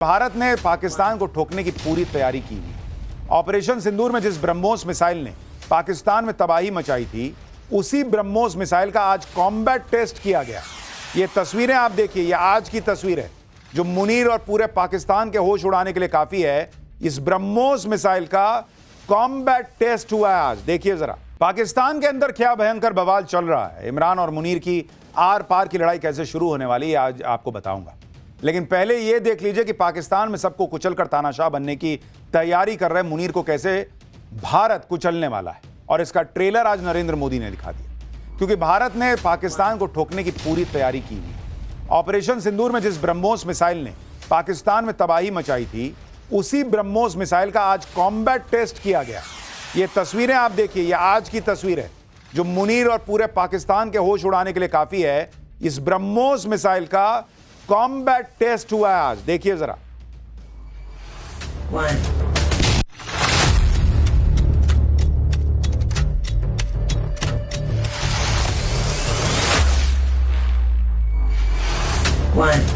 भारत ने पाकिस्तान को ठोकने की पूरी तैयारी की हुई। ऑपरेशन सिंदूर में जिस ब्रह्मोस मिसाइल ने पाकिस्तान में तबाही मचाई थी, उसी ब्रह्मोस मिसाइल का आज कॉम्बैट टेस्ट किया गया। ये तस्वीरें आप देखिए, ये आज की तस्वीर है जो मुनीर और पूरे पाकिस्तान के होश उड़ाने के लिए काफी है। इस ब्रह्मोस मिसाइल का कॉम्बैट टेस्ट हुआ है आज। देखिए जरा पाकिस्तान के अंदर क्या भयंकर बवाल चल रहा है। इमरान और मुनीर की आर पार की लड़ाई कैसे शुरू होने वाली है आज आपको बताऊंगा, लेकिन पहले यह देख लीजिए कि पाकिस्तान में सबको कुचलकर तानाशाह बनने की तैयारी कर रहे मुनीर को कैसे भारत कुचलने वाला है। और इसका ट्रेलर आज नरेंद्र मोदी ने दिखा दिया, क्योंकि भारत ने पाकिस्तान को ठोकने की पूरी तैयारी की हुई। ऑपरेशन सिंदूर में जिस ब्रह्मोस मिसाइल ने पाकिस्तान में तबाही मचाई थी, उसी ब्रह्मोस मिसाइल का आज कॉम्बैट टेस्ट किया गया। ये तस्वीरें आप देखिए, ये आज की तस्वीर है जो मुनीर और पूरे पाकिस्तान के होश उड़ाने के लिए काफी है। इस ब्रह्मोस मिसाइल का कॉम्बैट टेस्ट हुआ है आज। देखिए जरा One.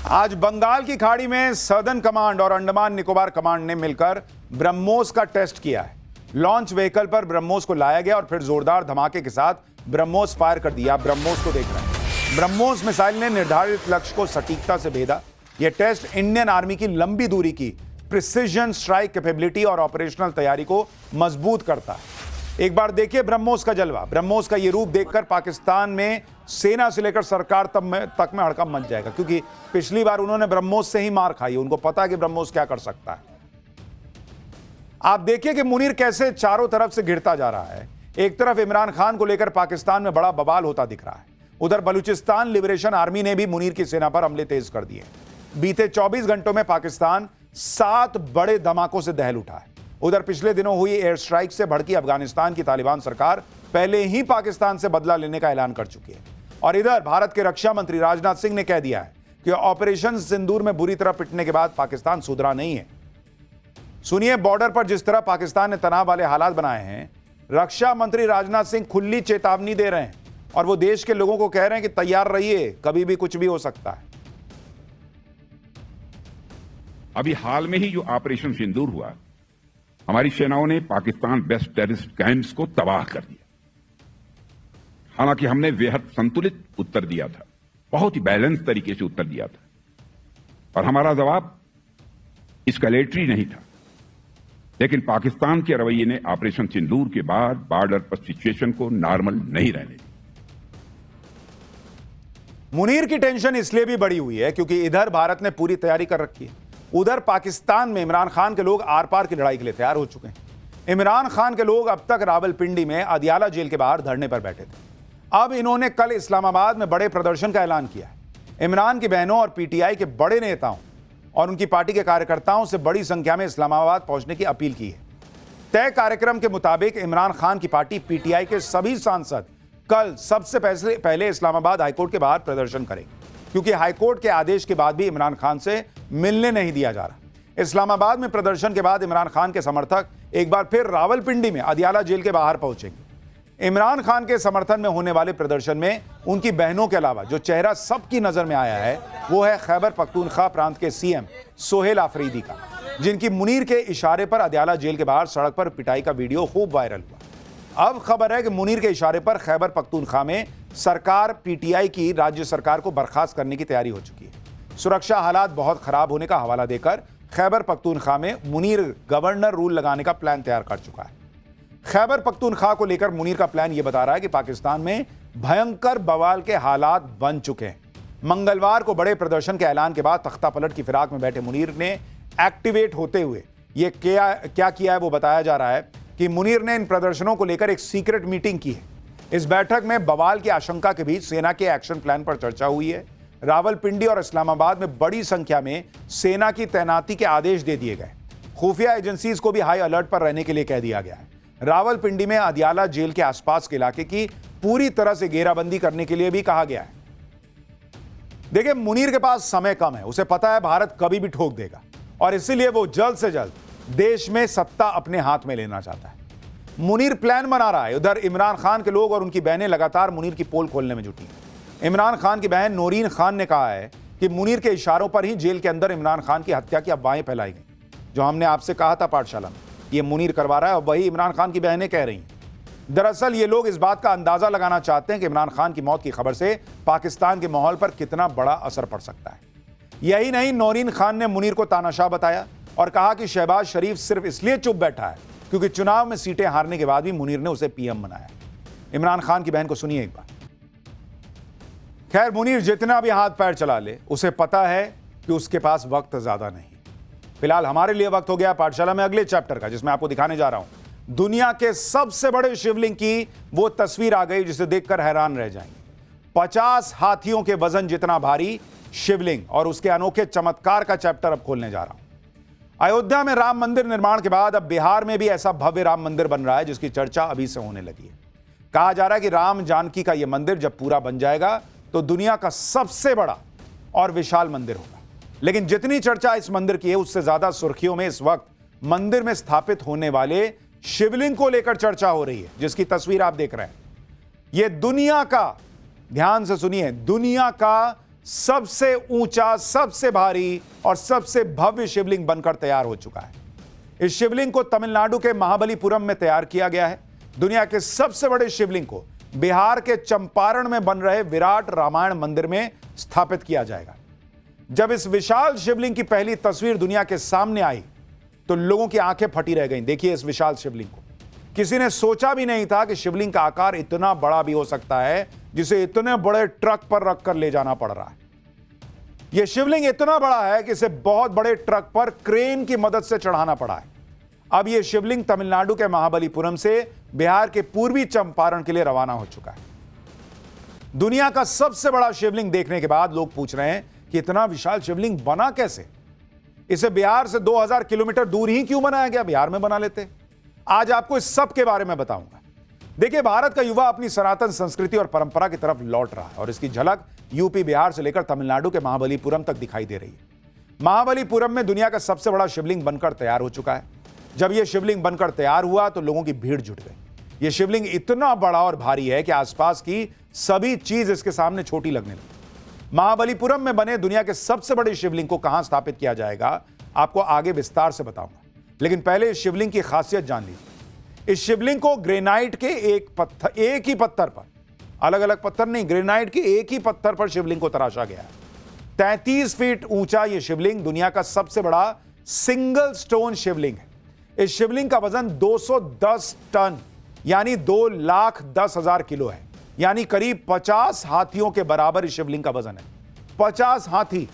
आज बंगाल की खाड़ी में सदर्न कमांड और अंडमान निकोबार कमांड ने मिलकर ब्रह्मोस का टेस्ट किया है। लॉन्च व्हीकल पर ब्रह्मोस को लाया गया और फिर जोरदार धमाके के साथ ब्रह्मोस फायर कर दिया। ब्रह्मोस को देख रहे हैं। ब्रह्मोस मिसाइल ने निर्धारित लक्ष्य को सटीकता से भेदा। यह टेस्ट इंडियन आर्मी की लंबी दूरी की प्रिसिजन स्ट्राइक कैपेबिलिटी और ऑपरेशनल तैयारी को मजबूत करता है। एक बार देखिए ब्रह्मोस का जलवा। ब्रह्मोस का यह रूप देखकर पाकिस्तान में सेना से लेकर सरकार तक में हड़कंप मच जाएगा, क्योंकि पिछली बार उन्होंने ब्रह्मोस से ही मार खाई। उनको पता है कि ब्रह्मोस क्या कर सकता है। आप देखिए कि मुनीर कैसे चारों तरफ से घिरता जा रहा है। एक तरफ इमरान खान को लेकर पाकिस्तान में बड़ा बवाल होता दिख रहा है, उधर बलूचिस्तान लिबरेशन आर्मी ने भी मुनीर की सेना पर हमले तेज कर दिए। बीते 24 घंटों में पाकिस्तान 7 बड़े धमाकों से दहल उठा है। उधर पिछले दिनों हुई एयर स्ट्राइक से भड़की अफगानिस्तान की तालिबान सरकार पहले ही पाकिस्तान से बदला लेने का ऐलान कर चुकी है। और इधर भारत के रक्षा मंत्री राजनाथ सिंह ने कह दिया है कि ऑपरेशन सिंदूर में बुरी तरह पिटने के बाद पाकिस्तान सुधरा नहीं है। सुनिए बॉर्डर पर जिस तरह पाकिस्तान ने तनाव वाले हालात बनाए हैं, रक्षा मंत्री राजनाथ सिंह खुली चेतावनी दे रहे हैं और वो देश के लोगों को कह रहे हैं कि तैयार रहिए, कभी भी कुछ भी हो सकता है। अभी हाल में ही जो ऑपरेशन सिंदूर हुआ, हमारी सेनाओं ने पाकिस्तान बेस्ट टेररिस्ट कैंप्स को तबाह कर दिया। हालांकि हमने बेहद संतुलित उत्तर दिया था, बहुत ही बैलेंस तरीके से उत्तर दिया था, और हमारा जवाब एस्केलेटरी नहीं था। लेकिन पाकिस्तान के रवैये ने ऑपरेशन सिंदूर के बाद बॉर्डर पर सिचुएशन को नॉर्मल नहीं रहने दी। मुनीर की टेंशन इसलिए भी बढ़ी हुई है क्योंकि इधर भारत ने पूरी तैयारी कर रखी है, उधर पाकिस्तान में इमरान खान के लोग आर पार की लड़ाई के लिए तैयार हो चुके हैं। इमरान खान के लोग अब तक रावलपिंडी में अदियाला जेल के बाहर धरने पर बैठे थे। अब इन्होंने कल इस्लामाबाद में बड़े प्रदर्शन का ऐलान किया है। इमरान की बहनों और पीटीआई के बड़े नेताओं और उनकी पार्टी के कार्यकर्ताओं से बड़ी संख्या में इस्लामाबाद पहुंचने की अपील की है। तय कार्यक्रम के मुताबिक इमरान खान की पार्टी पीटीआई के सभी सांसद कल सबसे पहले इस्लामाबाद हाईकोर्ट के बाहर प्रदर्शन करेंगे, क्योंकि हाईकोर्ट के आदेश के बाद भी इमरान खान से मिलने नहीं दिया जा रहा। इस्लामाबाद में प्रदर्शन के बाद इमरान खान के समर्थक एक बार फिर रावलपिंडी में अदियाला जेल के बाहर पहुंचेंगे। इमरान खान के समर्थन में होने वाले प्रदर्शन में उनकी बहनों के अलावा जो चेहरा सबकी नजर में आया है वो है खैबर पख्तूनख्वा प्रांत के सीएम सोहेल आफरीदी का, जिनकी मुनीर के इशारे पर अदियाला जेल के बाहर सड़क पर पिटाई का वीडियो खूब वायरल हुआ। अब खबर है कि मुनीर के इशारे पर खैबर पख्तूनख्वा में सरकार पीटीआई की राज्य सरकार को बर्खास्त करने की तैयारी हो चुकी है। सुरक्षा हालात बहुत खराब होने का हवाला देकर खैबर पख्तूनख्वा में मुनीर गवर्नर रूल लगाने का प्लान तैयार कर चुका है। खैबर पख्तूनख्वा को लेकर मुनीर का प्लान यह बता रहा है कि पाकिस्तान में भयंकर बवाल के हालात बन चुके हैं। मंगलवार को बड़े प्रदर्शन के ऐलान के बाद तख्ता पलट की फिराक में बैठे मुनीर ने एक्टिवेट होते हुए ये क्या किया है वो बताया जा रहा है कि मुनीर ने इन प्रदर्शनों को लेकर एक सीक्रेट मीटिंग की है। इस बैठक में बवाल की आशंका के बीच सेना के एक्शन प्लान पर चर्चा हुई है। रावलपिंडी और इस्लामाबाद में बड़ी संख्या में सेना की तैनाती के आदेश दे दिए गए। खुफिया एजेंसीज को भी हाई अलर्ट पर रहने के लिए कह दिया गया है। रावलपिंडी में अदियाला जेल के आसपास के इलाके की पूरी तरह से घेराबंदी करने के लिए भी कहा गया है। देखिए, मुनीर के पास समय कम है, उसे पता है भारत कभी भी ठोक देगा और इसीलिए वो जल्द से जल्द देश में सत्ता अपने हाथ में लेना चाहता है। मुनीर प्लान बना रहा है। उधर इमरान खान के लोग और उनकी बहनें लगातार मुनीर की पोल खोलने में जुटी हैं। इमरान खान की बहन नौरीन खान ने कहा है कि मुनीर के इशारों पर ही जेल के अंदर इमरान खान की हत्या की अफवाहें फैलाई गई। जो हमने आपसे कहा था पाठशाला में, ये मुनीर करवा रहा है और वही इमरान खान की बहनें कह रही हैं। दरअसल ये लोग इस बात का अंदाजा लगाना चाहते हैं कि इमरान खान की मौत की खबर से पाकिस्तान के माहौल पर कितना बड़ा असर पड़ सकता है। यही नहीं, नौरीन खान ने मुनीर को तानाशाह बताया और कहा कि शहबाज शरीफ सिर्फ इसलिए चुप बैठा है क्योंकि चुनाव में सीटें हारने के बाद भी मुनीर ने उसे पीएम बनाया। इमरान खान की बहन को सुनिए एक बार। खैर, मुनीर जितना भी हाथ पैर चला ले, उसे पता है कि उसके पास वक्त ज्यादा नहीं। फिलहाल हमारे लिए वक्त हो गया पाठशाला में अगले चैप्टर का, जिसमें आपको दिखाने जा रहा हूं दुनिया के सबसे बड़े शिवलिंग की वो तस्वीर आ गई जिसे देखकर हैरान रह जाएंगे। 50 हाथियों के वजन जितना भारी शिवलिंग और उसके अनोखे चमत्कार का चैप्टर अब खोलने जा रहा हूं। अयोध्या में राम मंदिर निर्माण के बाद अब बिहार में भी ऐसा भव्य राम मंदिर बन रहा है जिसकी चर्चा अभी से होने लगी है। कहा जा रहा है कि राम जानकी का यह मंदिर जब पूरा बन जाएगा तो दुनिया का सबसे बड़ा और विशाल मंदिर होगा। लेकिन जितनी चर्चा इस मंदिर की है, उससे ज्यादा सुर्खियों में इस वक्त मंदिर में स्थापित होने वाले शिवलिंग को लेकर चर्चा हो रही है, जिसकी तस्वीर आप देख रहे हैं। यह दुनिया का, ध्यान से सुनिए, दुनिया का सबसे ऊंचा, सबसे भारी और सबसे भव्य शिवलिंग बनकर तैयार हो चुका है। इस शिवलिंग को तमिलनाडु के महाबलीपुरम में तैयार किया गया है। दुनिया के सबसे बड़े शिवलिंग को बिहार के चंपारण में बन रहे विराट रामायण मंदिर में स्थापित किया जाएगा। जब इस विशाल शिवलिंग की पहली तस्वीर दुनिया के सामने आई तो लोगों की आंखें फटी रह गईं। देखिए इस विशाल शिवलिंग को। किसी ने सोचा भी नहीं था कि शिवलिंग का आकार इतना बड़ा भी हो सकता है, जिसे इतने बड़े ट्रक पर रखकर ले जाना पड़ रहा है। यह शिवलिंग इतना बड़ा है कि इसे बहुत बड़े ट्रक पर क्रेन की मदद से चढ़ाना पड़ा है। अब यह शिवलिंग तमिलनाडु के महाबलीपुरम से बिहार के पूर्वी चंपारण के लिए रवाना हो चुका है। दुनिया का सबसे बड़ा शिवलिंग देखने के बाद लोग पूछ रहे हैं कि इतना विशाल शिवलिंग बना कैसे? इसे बिहार से 2000 किलोमीटर दूर ही क्यों बनाया गया? बिहार में बना लेते। आज आपको इस सब के बारे में बताऊंगा। देखिए, भारत का युवा अपनी सनातन संस्कृति और परंपरा की तरफ लौट रहा है और इसकी झलक यूपी, बिहार से लेकर तमिलनाडु के महाबलीपुरम तक दिखाई दे रही है। महाबलीपुरम में दुनिया का सबसे बड़ा शिवलिंग बनकर तैयार हो चुका है। जब यह शिवलिंग बनकर तैयार हुआ तो लोगों की भीड़ जुट गई। यह शिवलिंग इतना बड़ा और भारी है कि आसपास की सभी चीज इसके सामने छोटी लगने लगी। महाबलीपुरम में बने दुनिया के सबसे बड़े शिवलिंग को कहां स्थापित किया जाएगा, आपको आगे विस्तार से बताऊंगा। लेकिन पहले इस शिवलिंग की खासियत जान लीजिए। इस शिवलिंग को ग्रेनाइट के एक ही पत्थर पर, अलग अलग पत्थर नहीं, ग्रेनाइट के एक ही पत्थर पर शिवलिंग को तराशा गया है। 33 फीट ऊंचा यह शिवलिंग दुनिया का सबसे बड़ा सिंगल स्टोन शिवलिंग है। इस शिवलिंग का वजन 210 टन यानी 2,10,000 किलो है, यानी करीब 50 हाथियों के बराबर इस शिवलिंग का वजन है। 50 हाथी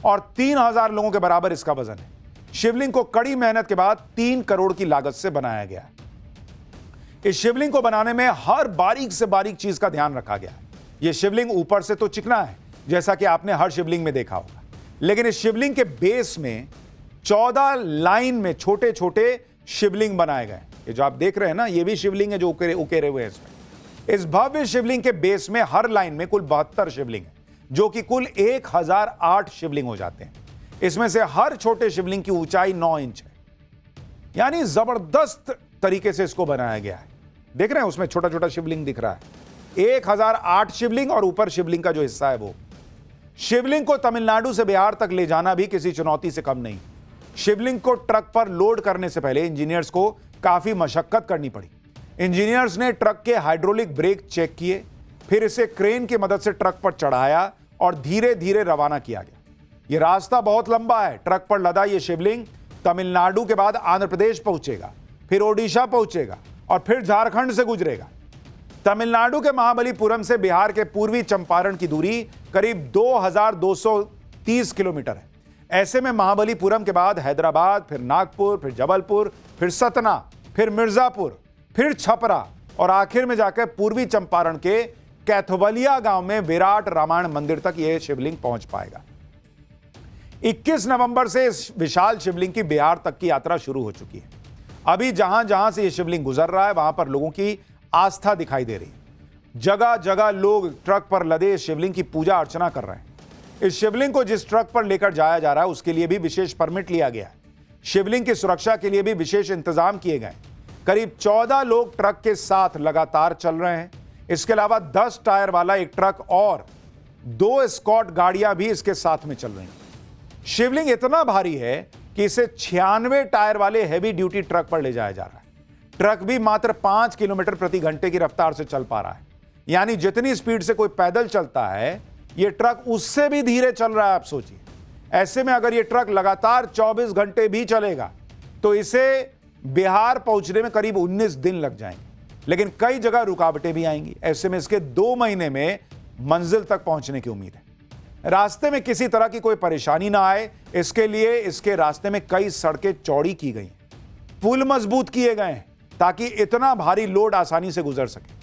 और 3,000 लोगों के बराबर इसका वजन है। शिवलिंग को कड़ी मेहनत के बाद 3 करोड़ की लागत से बनाया गया है। इस शिवलिंग को बनाने में हर बारीक से बारीक चीज का ध्यान रखा गया है। यह शिवलिंग ऊपर से तो चिकना है, जैसा कि आपने हर शिवलिंग में देखा होगा, लेकिन इस शिवलिंग के बेस में 14 लाइन में छोटे छोटे शिवलिंग बनाए गए। ये जो आप देख रहे हैं ना, ये भी शिवलिंग है जो उकेरे हुए हैं इसमें। इस भव्य शिवलिंग के बेस में हर लाइन में कुल 72 शिवलिंग है, जो कि कुल 1008 शिवलिंग हो जाते हैं। इसमें से हर छोटे शिवलिंग की ऊंचाई 9 इंच है, यानी जबरदस्त तरीके से इसको बनाया गया है। देख रहे हैं, उसमें छोटा छोटा शिवलिंग दिख रहा है। 1008 शिवलिंग और ऊपर शिवलिंग का जो हिस्सा है वो। शिवलिंग को तमिलनाडु से बिहार तक ले जाना भी किसी चुनौती से कम नहीं। शिवलिंग को ट्रक पर लोड करने से पहले इंजीनियर्स को काफी मशक्कत करनी पड़ी। इंजीनियर्स ने ट्रक के हाइड्रोलिक ब्रेक चेक किए, फिर इसे क्रेन की मदद से ट्रक पर चढ़ाया और धीरे धीरे रवाना किया गया। यह रास्ता बहुत लंबा है। ट्रक पर लदा यह शिवलिंग तमिलनाडु के बाद आंध्र प्रदेश पहुंचेगा, फिर ओडिशा पहुंचेगा और फिर झारखंड से गुजरेगा। तमिलनाडु के महाबलीपुरम से बिहार के पूर्वी चंपारण की दूरी करीब 2230 किलोमीटर है। ऐसे में महाबलीपुरम के बाद हैदराबाद, फिर नागपुर, फिर जबलपुर, फिर सतना, फिर मिर्जापुर, फिर छपरा और आखिर में जाकर पूर्वी चंपारण के कैथवलिया गांव में विराट रामायण मंदिर तक यह शिवलिंग पहुंच पाएगा। 21 नवंबर से इस विशाल शिवलिंग की बिहार तक की यात्रा शुरू हो चुकी है। अभी जहां जहां से यह शिवलिंग गुजर रहा है, वहां पर लोगों की आस्था दिखाई दे रही है। जगह जगह लोग ट्रक पर लदे शिवलिंग की पूजा अर्चना कर रहे हैं। इस शिवलिंग को जिस ट्रक पर लेकर जाया जा रहा है उसके लिए भी विशेष परमिट लिया गया है। शिवलिंग की सुरक्षा के लिए भी विशेष इंतजाम किए गए। करीब 14 लोग ट्रक के साथ लगातार चल रहे हैं। इसके अलावा 10 टायर वाला एक ट्रक और 2 एस्कॉर्ट गाड़ियां भी इसके साथ में चल रही हैं। शिवलिंग इतना भारी है कि इसे 96 टायर वाले हैवी ड्यूटी ट्रक पर ले जाया जा रहा है। ट्रक भी मात्र 5 किलोमीटर प्रति घंटे की रफ्तार से चल पा रहा है, यानी जितनी स्पीड से कोई पैदल चलता है यह ट्रक उससे भी धीरे चल रहा है। आप सोचिए, ऐसे में अगर यह ट्रक लगातार 24 घंटे भी चलेगा तो इसे बिहार पहुंचने में करीब 19 दिन लग जाएंगे, लेकिन कई जगह रुकावटें भी आएंगी। ऐसे में इसके 2 महीने में मंजिल तक पहुंचने की उम्मीद है। रास्ते में किसी तरह की कोई परेशानी ना आए, इसके लिए इसके रास्ते में कई सड़कें चौड़ी की गई, पुल मजबूत किए गए हैं ताकि इतना भारी लोड आसानी से गुजर सके।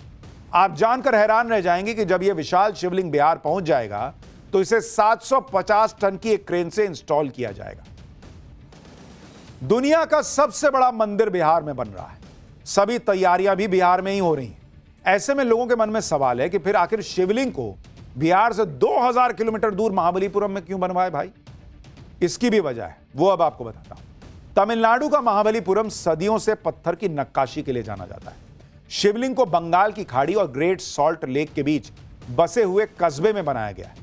आप जानकर हैरान रह जाएंगे कि जब यह विशाल शिवलिंग बिहार पहुंच जाएगा तो इसे 750 टन की एक क्रेन से इंस्टॉल किया जाएगा। दुनिया का सबसे बड़ा मंदिर बिहार में बन रहा है। सभी तैयारियां भी बिहार में ही हो रही हैं। ऐसे में लोगों के मन में सवाल है कि फिर आखिर शिवलिंग को बिहार से 2000 किलोमीटर दूर महाबलीपुरम में क्यों बनवाए भाई? इसकी भी वजह है, वो अब आपको बताता हूं। तमिलनाडु का महाबलीपुरम सदियों से पत्थर की नक्काशी के लिए जाना जाता है। शिवलिंग को बंगाल की खाड़ी और ग्रेट सॉल्ट लेक के बीच बसे हुए कस्बे में बनाया गया है।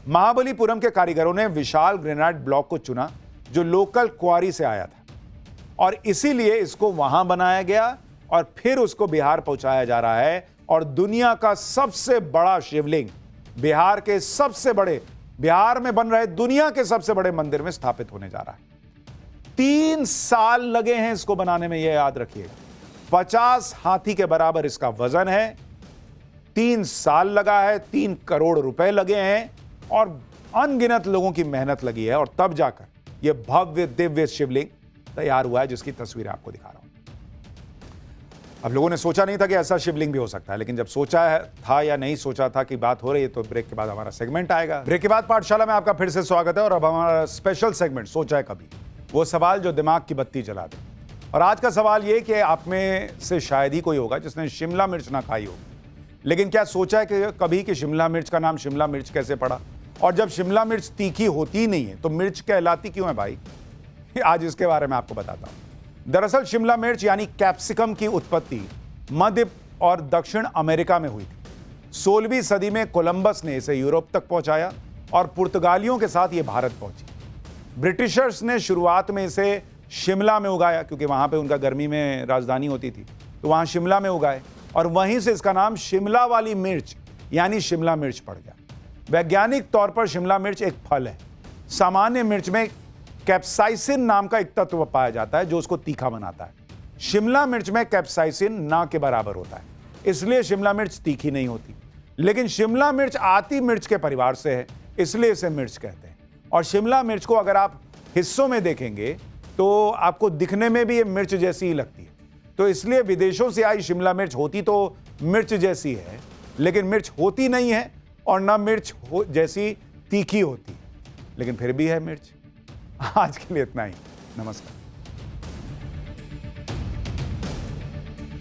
महाबलीपुरम के कारीगरों ने विशाल ग्रेनाइट ब्लॉक को चुना जो लोकल क्वारी से आया था, और इसीलिए इसको वहां बनाया गया और फिर उसको बिहार पहुंचाया जा रहा है। और दुनिया का सबसे बड़ा शिवलिंग बिहार के सबसे बड़े, बिहार में बन रहे दुनिया के सबसे बड़े मंदिर में स्थापित होने जा रहा है। 3 साल लगे हैं इसको बनाने में, यह याद रखिएगा। 50 हाथी के बराबर इसका वजन है। 3 साल लगा है, 3 करोड़ रुपए लगे हैं और अनगिनत लोगों की मेहनत लगी है, और तब जाकर यह भव्य दिव्य शिवलिंग तैयार हुआ है जिसकी तस्वीर आपको दिखा रहा हूं। अब लोगों ने सोचा नहीं था कि ऐसा शिवलिंग भी हो सकता है, लेकिन जब सोचा था या नहीं सोचा था कि बात हो रही है, तो ब्रेक के बाद हमारा सेगमेंट आएगा। ब्रेक के बाद पाठशाला में आपका फिर से स्वागत है, और अब हमारा स्पेशल सेगमेंट सोचा है कभी, वो सवाल जो दिमाग की बत्ती जला दे। और आज का सवाल ये कि आप में से शायद ही कोई होगा जिसने शिमला मिर्च ना खाई हो, लेकिन क्या सोचा है कि कभी कि शिमला मिर्च का नाम शिमला मिर्च कैसे पड़ा? और जब शिमला मिर्च तीखी होती ही नहीं है तो मिर्च कहलाती क्यों है भाई? आज इसके बारे में आपको बताता हूं। दरअसल शिमला मिर्च यानी कैप्सिकम की उत्पत्ति मध्य और दक्षिण अमेरिका में हुई थी। 16वीं सदी में कोलंबस ने इसे यूरोप तक पहुंचाया और पुर्तगालियों के साथ ये भारत पहुंची। ब्रिटिशर्स ने शुरुआत में इसे शिमला में उगाया, क्योंकि वहां पे उनका गर्मी में राजधानी होती थी, तो वहां शिमला में उगाए, और वहीं से इसका नाम शिमला वाली मिर्च यानी शिमला मिर्च पड़ गया। वैज्ञानिक तौर पर शिमला मिर्च एक फल है। सामान्य मिर्च में कैप्साइसिन नाम का एक तत्व पाया जाता है जो उसको तीखा बनाता है। शिमला मिर्च में कैप्साइसिन ना के बराबर होता है, इसलिए शिमला मिर्च तीखी नहीं होती। लेकिन शिमला मिर्च आती मिर्च के परिवार से है, इसलिए इसे मिर्च कहते हैं। और शिमला मिर्च को अगर आप हिस्सों में देखेंगे तो आपको दिखने में भी ये मिर्च जैसी ही लगती है। तो इसलिए विदेशों से आई शिमला मिर्च होती तो मिर्च जैसी है, लेकिन मिर्च होती नहीं है, और ना मिर्च जैसी तीखी होती, लेकिन फिर भी है मिर्च। आज के लिए इतना ही। नमस्कार।